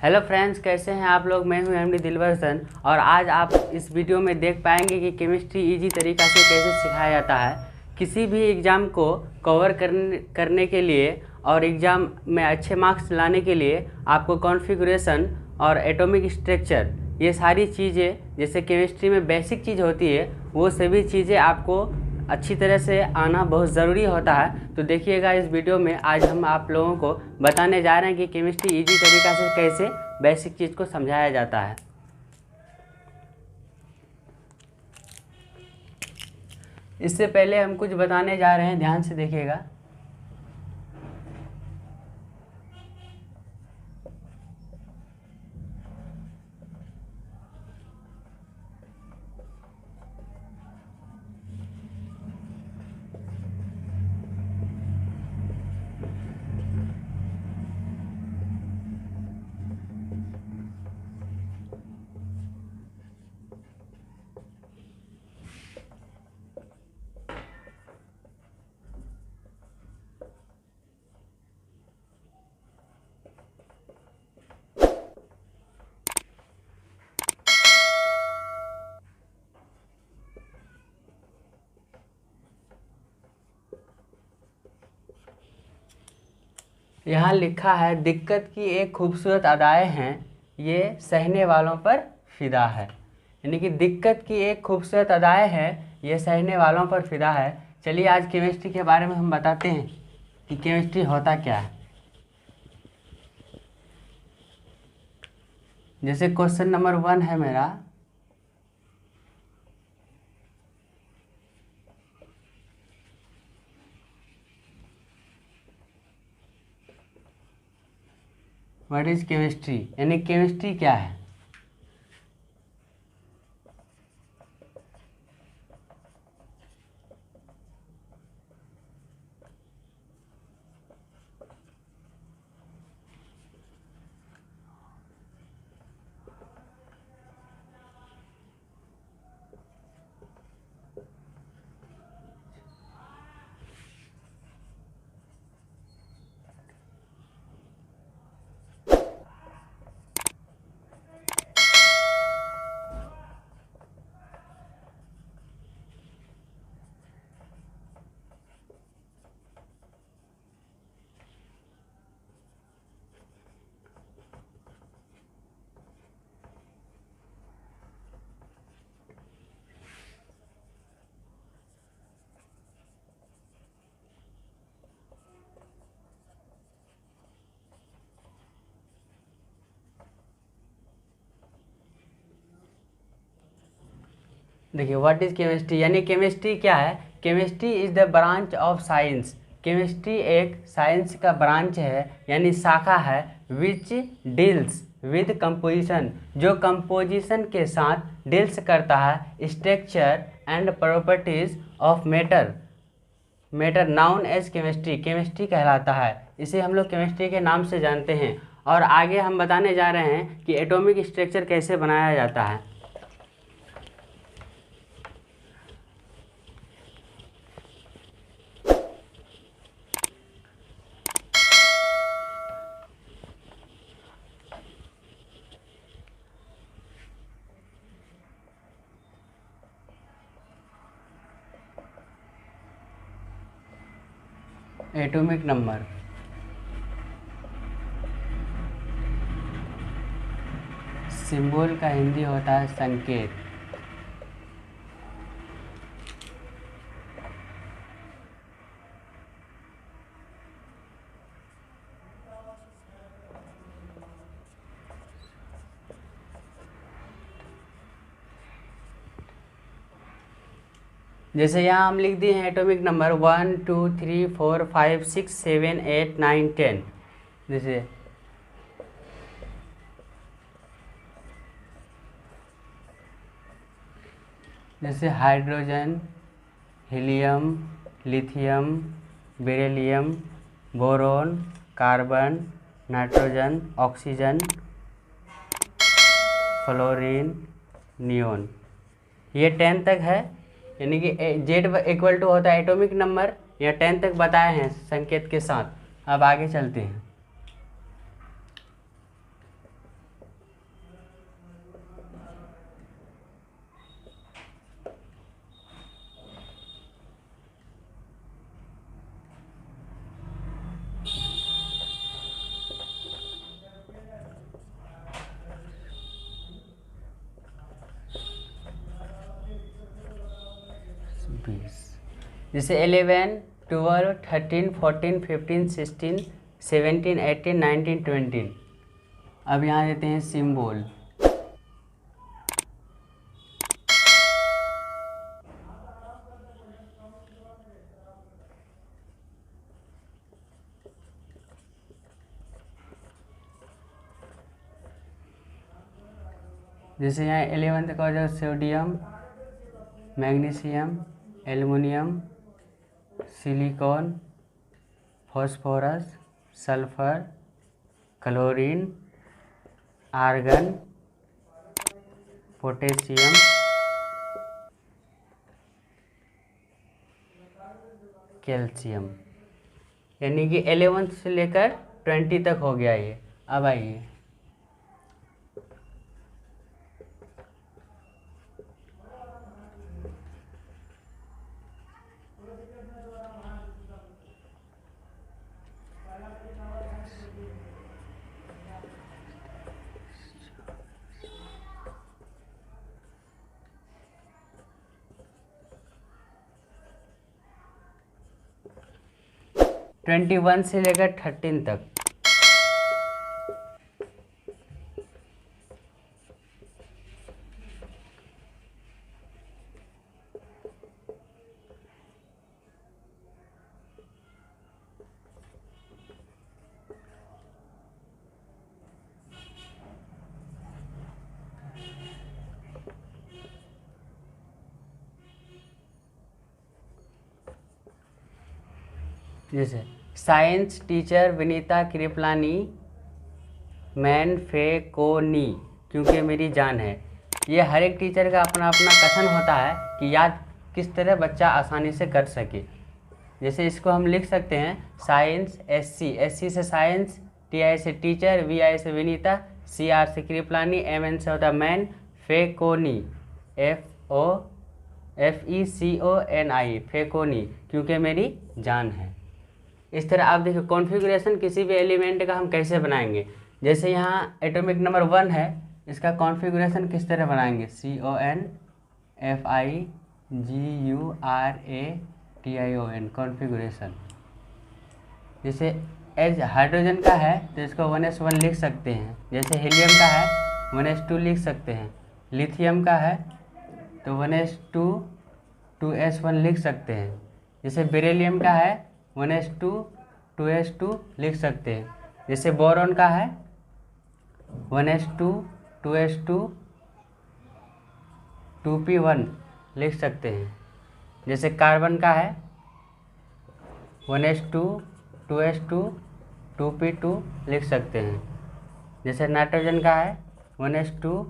Hello friends, कैसे हैं आप लोग। मैं हूं एमडी दिलवर हसन और आज आप इस वीडियो में देख पाएंगे कि केमिस्ट्री इजी तरीक़ा से कैसे सिखाया जाता है। किसी भी एग्ज़ाम को कवर करने के लिए और एग्ज़ाम में अच्छे मार्क्स लाने के लिए आपको कॉन्फ़िगरेशन और एटॉमिक स्ट्रक्चर, ये सारी चीज़ें जैसे केमिस्ट्री में बेसिक चीज़ होती है, वो सभी चीज़ें आपको अच्छी तरह से आना बहुत ज़रूरी होता है। तो देखिएगा इस वीडियो में आज हम आप लोगों को बताने जा रहे हैं कि केमिस्ट्री इजी तरीक़ा से कैसे बेसिक चीज़ को समझाया जाता है। इससे पहले हम कुछ बताने जा रहे हैं, ध्यान से देखिएगा। यहाँ लिखा है, दिक्कत की एक खूबसूरत अदाएँ हैं, ये सहने वालों पर फिदा है। यानी कि दिक्कत की एक खूबसूरत अदाएँ हैं, ये सहने वालों पर फिदा है। चलिए आज केमिस्ट्री के बारे में हम बताते हैं कि केमिस्ट्री होता क्या है। जैसे क्वेश्चन नंबर 1 है मेरा, व्हाट इज केमिस्ट्री, यानी केमिस्ट्री क्या है। देखिए व्हाट इज केमिस्ट्री, यानी केमिस्ट्री क्या है। Chemistry is the branch of science. Chemistry एक साइंस का ब्रांच है, यानी शाखा है, विच डील्स विद कंपोजिशन, जो कंपोजिशन के साथ डील्स करता है, structure and properties of matter known as chemistry, chemistry कहलाता है। इसे हम लोग केमिस्ट्री के नाम से जानते हैं। और आगे हम बताने जा रहे हैं कि एटॉमिक स्ट्रक्चर कैसे बनाया जाता है। एटॉमिक नंबर, सिंबल का हिंदी होता है संकेत। जैसे यहाँ हम लिख दिए हैं एटॉमिक नंबर 1 2 3 4 5 6 7 8 9 10। जैसे hydrogen, helium, lithium, beryllium, boron, carbon, nitrogen, oxygen, fluorine, neon, ये 10 तक है। यानी कि जेड इक्वल टू होता है एटॉमिक नंबर, या 10 तक बताए हैं संकेत के साथ। अब आगे चलते हैं। 20। जैसे 11, 12, 13, 14, 15, 16, 17, 18, 19, 20। अब यहाँ देते हैं सिंबल। जैसे यहाँ 11 का हो जाएगा sodium, magnesium, aluminium, silicon, phosphorus, sulphur, chlorine, argon, potassium, calcium. यानी कि 11 से लेकर 20 तक हो गया ये। अब आइए ट्वेंटी 21 से लेकर 13 तक। जैसे साइंस टीचर विनीता कृपलानी मैनफेकोनी, क्योंकि मेरी जान है। ये हर एक टीचर का अपना अपना कथन होता है कि याद किस तरह बच्चा आसानी से कर सके। जैसे इसको हम लिख सकते हैं साइंस SC, SC से साइंस, TI से टीचर, VI से विनीता, CR से कृपलानी, MN से होता है मैन, फेकोनी, FECONI, फेकोनी, क्योंकि मेरी जान है। इस तरह आप देखिए कॉन्फ़िगरेशन किसी भी एलिमेंट का हम कैसे बनाएंगे। जैसे यहाँ एटॉमिक नंबर 1 है, इसका कॉन्फ़िगरेशन किस तरह बनाएंगे, CONFIGURATION, कॉन्फ़िगरेशन। जैसे एज हाइड्रोजन का है तो इसको 1s1 लिख सकते हैं। जैसे हीलियम का है 1s2 लिख सकते हैं। लिथियम का है तो 1s2 2s1 लिख सकते हैं। जैसे बेरिलियम का है 1s2 2s2 लिख सकते हैं। जैसे बोरॉन का है 1s2 2s2 2p1 लिख सकते हैं। जैसे कार्बन का है 1s2 2s2 2p2 लिख सकते हैं। जैसे नाइट्रोजन का है 1s2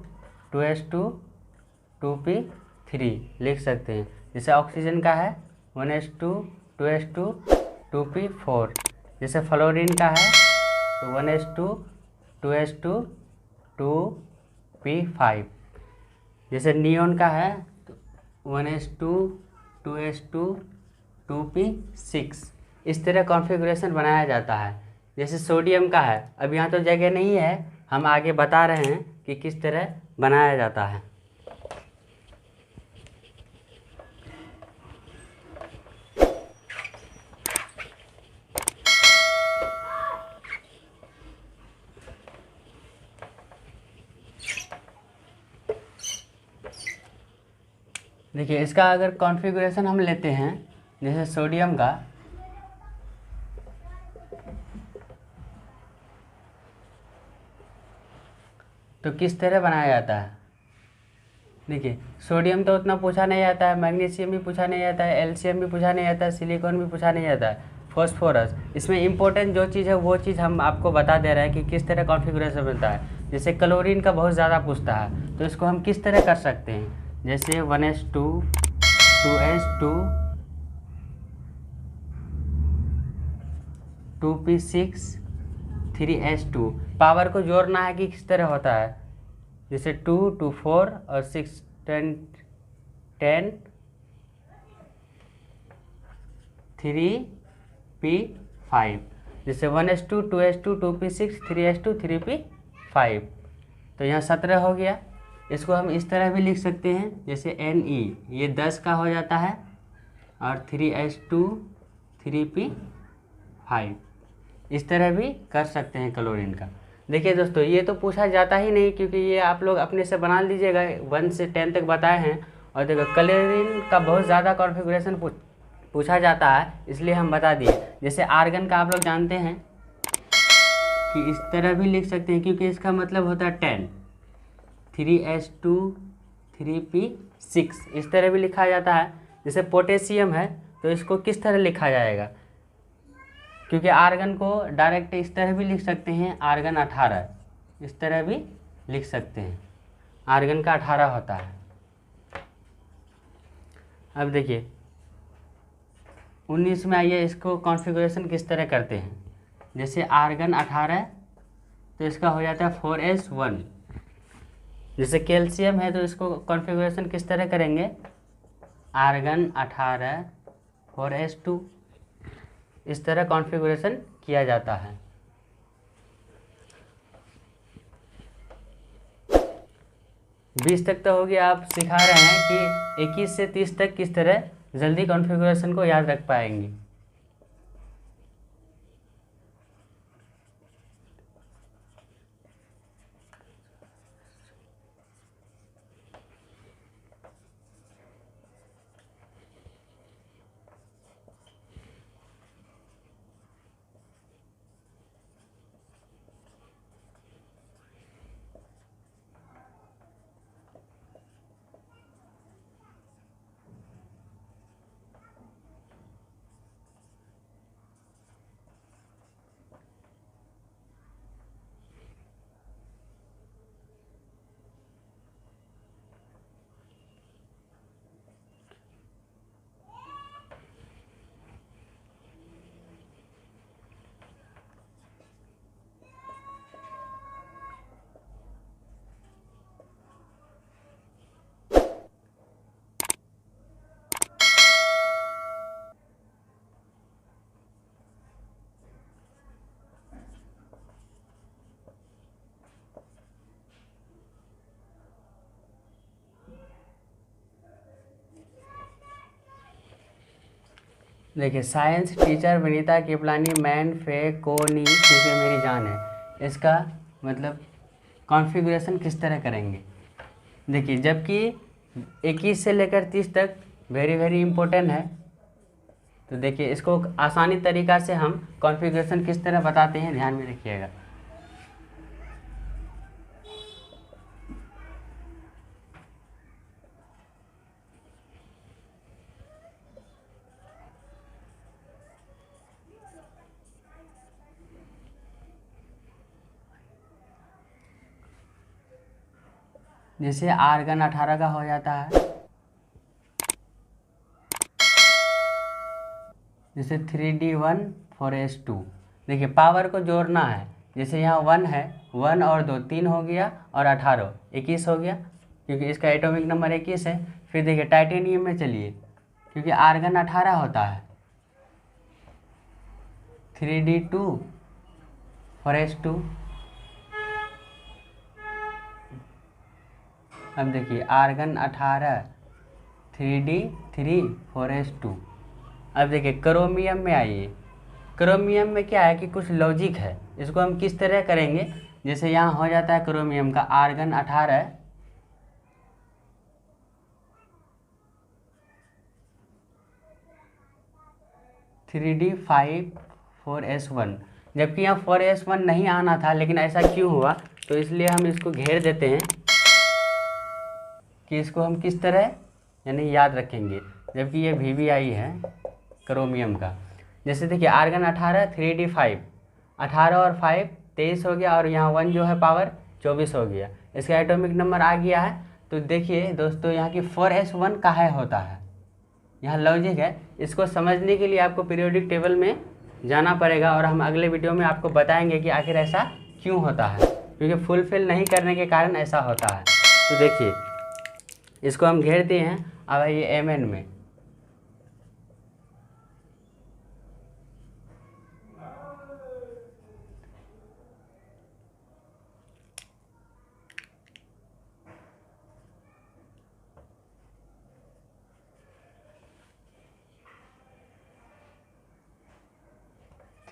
2s2 2p3 लिख सकते हैं। जैसे ऑक्सीजन का है 1s2 2s2 2p4। जैसे फ्लोरीन का है तो 1s2 2s2 2p5। जैसे नियोन का है तो 1s2 2s2 2p6। इस तरह कॉन्फ़िगरेशन बनाया जाता है। जैसे सोडियम का है, अब यहाँ तो जगह नहीं है, हम आगे बता रहे हैं कि किस तरह बनाया जाता है। देखिए इसका अगर कॉन्फ़िगरेशन हम लेते हैं, जैसे सोडियम का तो किस तरह बनाया जाता है। देखिए सोडियम तो उतना पूछा नहीं जाता है, मैग्नीशियम भी पूछा नहीं जाता है, एल्शियम भी पूछा नहीं जाता है, सिलिकॉन भी पूछा नहीं जाता है, फॉस्फोरस। इसमें इंपॉर्टेंट जो चीज़ है वो चीज़ हम आपको बता दे रहे हैं कि किस तरह कॉन्फ़िगरेशन बनता है। जैसे क्लोरीन का बहुत ज़्यादा पूछता है तो इसको हम किस तरह कर सकते हैं। जैसे 1s2 2s2 2p6 3s2। Power को जोड़ना है कि किस तरह होता है। जैसे 2 2 4 और 6 10 10 3p5। जैसे 1s2 2s2 2p6 3s2 3p5। तो यहाँ 17 हो गया। इसको हम इस तरह भी लिख सकते हैं, जैसे Ne ये 10 का हो जाता है और 3s2 3p5, इस तरह भी कर सकते हैं क्लोरीन का। देखिए दोस्तों, ये तो पूछा जाता ही नहीं, क्योंकि ये आप लोग अपने से बना लीजिएगा, 1 से 10 तक बताए हैं। और देखो क्लोरीन का बहुत ज़्यादा कॉन्फ़िगरेशन पूछा जाता है, इसलिए हम बता दिए। जैसे आर्गन का आप लोग जानते हैं कि इस तरह भी लिख सकते हैं, क्योंकि इसका मतलब होता है 10, 3s2 3p6, इस तरह भी लिखा जाता है। जैसे पोटेशियम है तो इसको किस तरह लिखा जाएगा, क्योंकि आर्गन को डायरेक्ट इस तरह भी लिख सकते हैं, आर्गन 18, इस तरह भी लिख सकते हैं, आर्गन का 18 होता है। अब देखिए 19 में आइए, इसको कॉन्फ़िगरेशन किस तरह करते हैं। जैसे आर्गन 18 तो इसका हो जाता है 4s1। जैसे कैल्शियम है तो इसको कॉन्फ़िगरेशन किस तरह करेंगे, आर्गन 18 4s2, इस तरह कॉन्फ़िगरेशन किया जाता है। बीस तक तो हो गया, आप सिखा रहे हैं कि 21 से 30 तक किस तरह जल्दी कॉन्फ़िगरेशन को याद रख पाएंगे। देखिए, साइंस टीचर विनीता केपलानी मैन फे को नी क्योंकि मेरी जान है, इसका मतलब कॉन्फ़िगरेशन किस तरह करेंगे। देखिए, जबकि 21 से लेकर 30 तक वेरी वेरी इम्पोर्टेंट है, तो देखिए इसको आसानी तरीक़ा से हम कॉन्फ़िगरेशन किस तरह बताते हैं, ध्यान में रखिएगा। जैसे आर्गन 18 का हो जाता है, जैसे 3d1 4s2। देखिए पावर को जोड़ना है, जैसे यहाँ 1 है, 1 और 2 3 हो गया, और 18 21 हो गया, क्योंकि इसका एटॉमिक नंबर 21 है। फिर देखिए टाइटेनियम में चलिए, क्योंकि आर्गन 18 होता है, 3d2 4s2। अब देखिए आर्गन 18 3d3 4s2। अब देखिए क्रोमियम में आइए, क्रोमियम में क्या है कि कुछ लॉजिक है, इसको हम किस तरह करेंगे। जैसे यहाँ हो जाता है क्रोमियम का आर्गन 18 3d5 4s1, जबकि यहाँ 4s1 नहीं आना था, लेकिन ऐसा क्यों हुआ, तो इसलिए हम इसको घेर देते हैं कि इसको हम किस तरह यानी याद रखेंगे, जबकि ये VBI है क्रोमियम का। जैसे देखिए आर्गन 18 3d5, 18 और 5 23 हो गया, और यहाँ 1 जो है पावर 24 हो गया, इसका एटॉमिक नंबर आ गया है। तो देखिए दोस्तों, यहाँ की 4s1 काहे होता है, यहाँ लॉजिक है। इसको समझने के लिए आपको पीरियोडिक टेबल में जाना पड़ेगा, और हम अगले वीडियो में आपको बताएंगे कि आखिर ऐसा क्यों होता है, क्योंकि फुलफिल नहीं करने के कारण ऐसा होता है। तो देखिए इसको हम घेरते हैं, अब ये Mn में,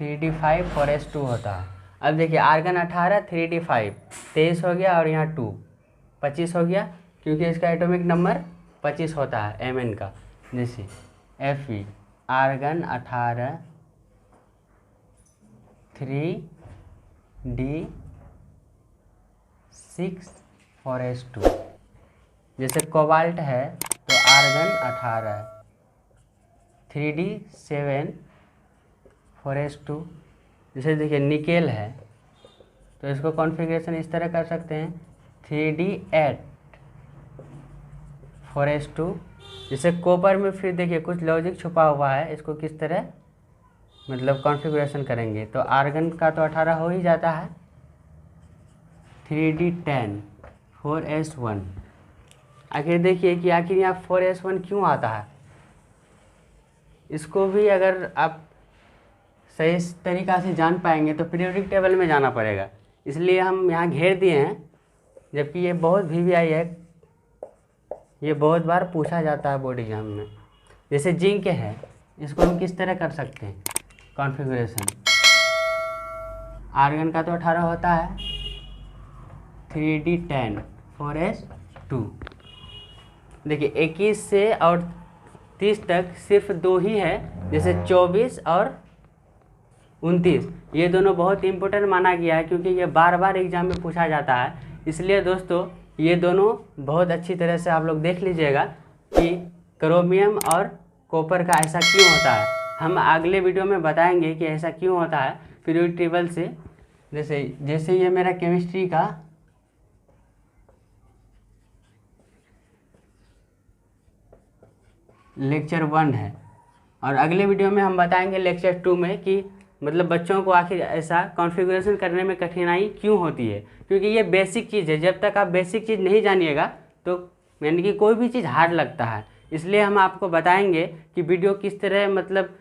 3d5 4s2 होता है। अब देखिए आर्गन 18 3d5 23 हो गया और यहाँ 2 25 हो गया, क्योंकि इसका एटॉमिक नंबर 25 होता है Mn का। जैसे Fe आर्गन 18 3d6 4s2। जैसे कोबाल्ट है तो आर्गन 18 3d7 4s2। जैसे देखिए निकेल है तो इसको कॉन्फ़िगरेशन इस तरह कर सकते हैं 3d8 4s2। जैसे कॉपर में फिर देखिए कुछ लॉजिक छुपा हुआ है, इसको किस तरह मतलब कॉन्फ़िगरेशन करेंगे। तो आर्गन का तो 18 हो ही जाता है 3d10 4s1। आखिर देखिए कि आखिर यहाँ 4s1 क्यों आता है, इसको भी अगर आप सही तरीक़ा से जान पाएंगे तो पीरियोडिक टेबल में जाना पड़ेगा, इसलिए हम यहाँ घेर दिए हैं। जबकि ये बहुत VVI है, ये बहुत बार पूछा जाता है बोर्ड एग्जाम में। जैसे जिंक है, इसको हम किस तरह कर सकते हैं कॉन्फ़िगरेशन। आर्गन का तो 18 होता है 3d10 4s2। देखिए 21 से और 30 तक सिर्फ 2 ही है, जैसे 24 और 29। ये दोनों बहुत इंपॉर्टेंट माना गया है क्योंकि ये बार बार एग्जाम में पूछा जाता है। इसलिए दोस्तों ये दोनों बहुत अच्छी तरह से आप लोग देख लीजिएगा कि क्रोमियम और कॉपर का ऐसा क्यों होता है। हम अगले वीडियो में बताएंगे कि ऐसा क्यों होता है पीरियोडिक टेबल से। जैसे ये मेरा केमिस्ट्री का लेक्चर 1 है, और अगले वीडियो में हम बताएंगे लेक्चर 2 में कि मतलब बच्चों को आखिर ऐसा कॉन्फ़िगरेशन करने में कठिनाई क्यों होती है। क्योंकि ये बेसिक चीज़ है, जब तक आप बेसिक चीज़ नहीं जानिएगा तो यानी कि कोई भी चीज़ हार्ड लगता है। इसलिए हम आपको बताएंगे कि वीडियो किस तरह मतलब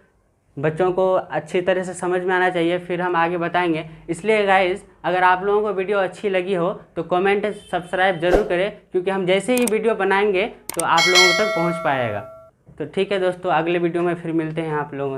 बच्चों को अच्छी तरह से समझ में आना चाहिए, फिर हम आगे बताएंगे। इसलिए गाइस अगर आप लोगों को वीडियो अच्छी लगी हो तो कमेंट सब्सक्राइब ज़रूर करें, क्योंकि हम जैसे ही वीडियो बनाएंगे तो आप लोगों तक पहुँच पाएगा। तो ठीक है दोस्तों, अगले वीडियो में फिर मिलते हैं आप लोगों से।